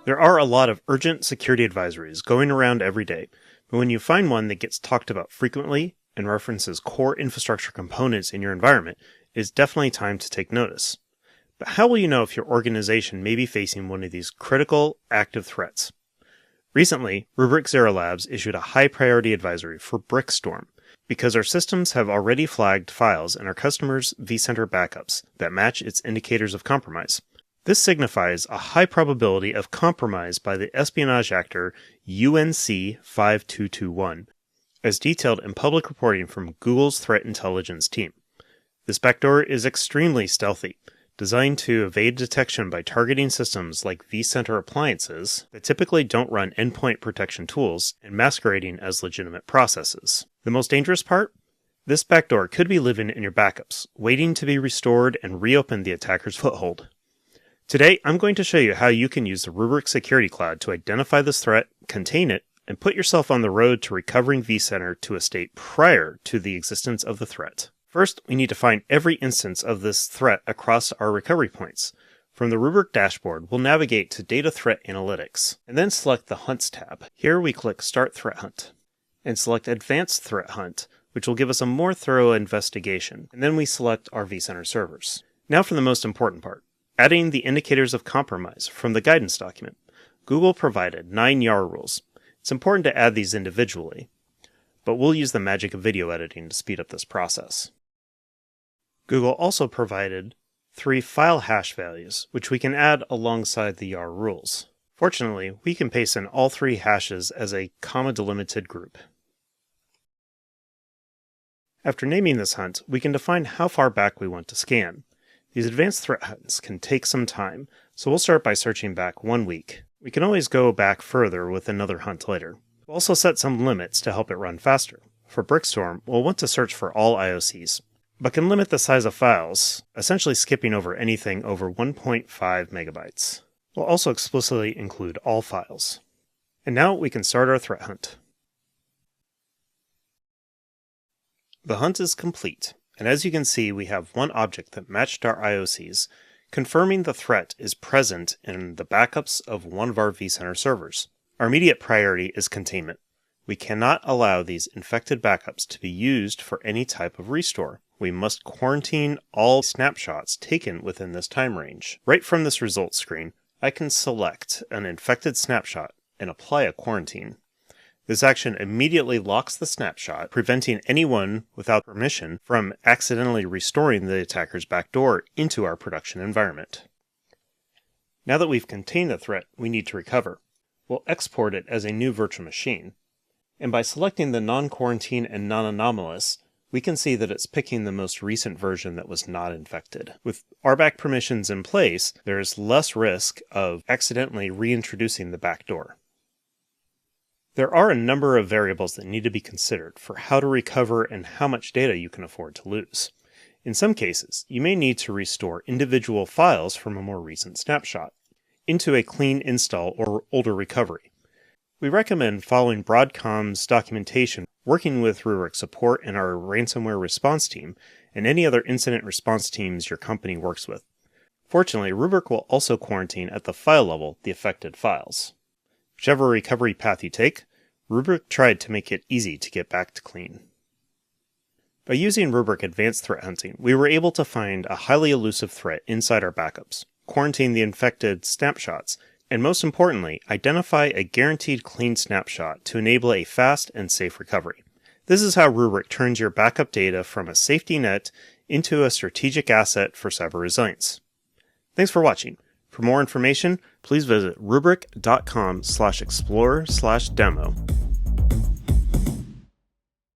There are a lot of urgent security advisories going around every day, but when you find one that gets talked about frequently and references core infrastructure components in your environment, it is definitely time to take notice. But how will you know if your organization may be facing one of these critical, active threats? Recently, Rubrik Zero Labs issued a high-priority advisory for Brickstorm, because our systems have already flagged files in our customers' vCenter backups that match its indicators of compromise. This signifies a high probability of compromise by the espionage actor UNC 5221, as detailed in public reporting from Google's threat intelligence team. This backdoor is extremely stealthy, designed to evade detection by targeting systems like vCenter appliances that typically don't run endpoint protection tools and masquerading as legitimate processes. The most dangerous part? This backdoor could be living in your backups, waiting to be restored and reopen the attacker's foothold. Today, I'm going to show you how you can use the Rubrik Security Cloud to identify this threat, contain it, and put yourself on the road to recovering vCenter to a state prior to the existence of the threat. First, we need to find every instance of this threat across our recovery points. From the Rubrik dashboard, we'll navigate to Data Threat Analytics, and then select the Hunts tab. Here we click Start Threat Hunt, and select Advanced Threat Hunt, which will give us a more thorough investigation, and then we select our vCenter servers. Now for the most important part. Adding the indicators of compromise from the guidance document. Google provided 9 YARA rules. It's important to add these individually, but we'll use the magic of video editing to speed up this process. Google also provided 3 file hash values, which we can add alongside the YARA rules. Fortunately, we can paste in all 3 hashes as a comma-delimited group. After naming this hunt, we can define how far back we want to scan. These advanced threat hunts can take some time, so we'll start by searching back 1 week. We can always go back further with another hunt later. We'll also set some limits to help it run faster. For Brickstorm, we'll want to search for all IOCs, but can limit the size of files, essentially skipping over anything over 1.5 megabytes. We'll also explicitly include all files. And now we can start our threat hunt. The hunt is complete. And as you can see, we have one object that matched our IOCs, confirming the threat is present in the backups of one of our vCenter servers. Our immediate priority is containment. We cannot allow these infected backups to be used for any type of restore. We must quarantine all snapshots taken within this time range. Right from this results screen, I can select an infected snapshot and apply a quarantine. This action immediately locks the snapshot, preventing anyone without permission from accidentally restoring the attacker's backdoor into our production environment. Now that we've contained the threat we need to recover, we'll export it as a new virtual machine. And by selecting the non-quarantine and non-anomalous, we can see that it's picking the most recent version that was not infected. With RBAC permissions in place, there is less risk of accidentally reintroducing the backdoor. There are a number of variables that need to be considered for how to recover and how much data you can afford to lose. In some cases, you may need to restore individual files from a more recent snapshot into a clean install or older recovery. We recommend following Broadcom's documentation, working with Rubrik support and our ransomware response team, and any other incident response teams your company works with. Fortunately, Rubrik will also quarantine at the file level the affected files. Whichever recovery path you take, Rubrik tried to make it easy to get back to clean. By using Rubrik Advanced Threat Hunting, we were able to find a highly elusive threat inside our backups, quarantine the infected snapshots, and most importantly, identify a guaranteed clean snapshot to enable a fast and safe recovery. This is how Rubrik turns your backup data from a safety net into a strategic asset for cyber resilience. Thanks for watching. For more information, please visit rubrik.com/explore/demo.